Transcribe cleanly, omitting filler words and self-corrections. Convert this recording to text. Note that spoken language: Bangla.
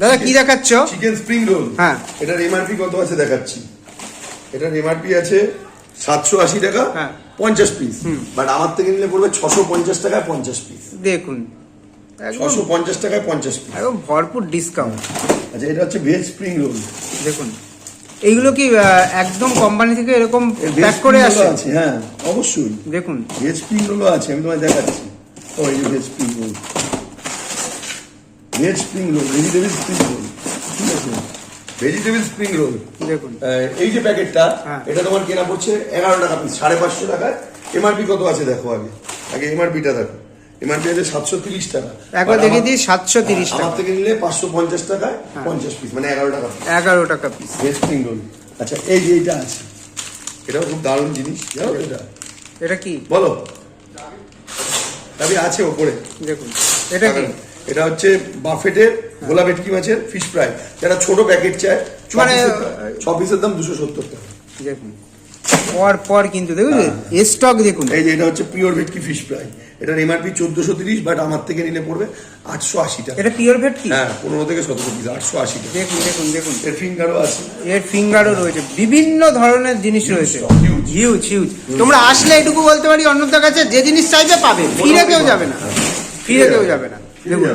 দাদা কি দেখাচ্ছ? Chicken spring roll. হ্যাঁ, এটার এমআরপি কত আছে দেখাচ্ছি। এটার এমআরপি আছে 780 টাকা, হ্যাঁ 50 পিস। বাট আমার থেকে নিলে পড়বে 650 টাকায় 50 পিস। দেখুন, 650 টাকায় 50 পিস, একদম ভরপুর ডিসকাউন্ট। আচ্ছা, এটা হচ্ছে ভেজ স্প্রিং রোল। দেখুন, এইগুলো কি একদম কোম্পানি থেকে এরকম প্যাক করে আসে? হ্যাঁ অবশ্যই, দেখুন ভেজ স্প্রিং রোলও আছে, আমি তোমায় দেখাচ্ছি। ও এই veg spring roll, veg spring roll, vegetable spring roll, ঠিক আছে, ভেজিটেবল স্প্রিং রোল। দেখুন এই যে প্যাকেটটা, হ্যাঁ। এটা তোমার কেনা পড়ছে 11 টাকা পিস, 550 টাকায়। এমআরপি কত আছে দেখো, আগে এমআরপিটা দেখো। এমআরপি আছে 730 টাকা। একবার দেখে দিই, 730 টাকা। আমার থেকে নিলে 550 টাকায় 50 পিস, মানে 11 টাকা। 11 টাকা পিস ভেজ স্প্রিং রোল। আচ্ছা, এই যে এইটা আছে, এটাও খুব দারুণ জিনিস, জানো এটা? এটা কি বলো, তবে আছে ওপরে। দেখুন, এটা কি? এটা হচ্ছে বাফেটের গোলা ভেটকি মাছের ফিশ ফ্রাই, যারা ছোট প্যাকেট চায়, মানে 6 পিসের দাম 270 টাকা। দেখুন পর পর কিন্তু দেখুন স্টক দেখুন। এই যে এটা হচ্ছে পিওর ভেটকি ফিশ ফ্রাই, এটার এমআরপি 1430, বাট আমার থেকে নিলে পড়বে 880 টাকা। এটা পিওর ভেটকি? হ্যাঁ, 15 থেকে 17 পিস, 880 টাকা। দেখুন দেখুন দেখুন, এর ফিঙ্গারও আছে, এর ফিঙ্গারও রয়েছে, বিভিন্ন ধরনের জিনিস রয়েছে, huge, হিউজ হিউজ। তোমরা আসলে এটুকু বলতে পারি, অন্যদের কাছে যে জিনিস চাইবে পাবে, ফিরে কেউ যাবে না, ফিরে কেউ যাবে না। দেখুন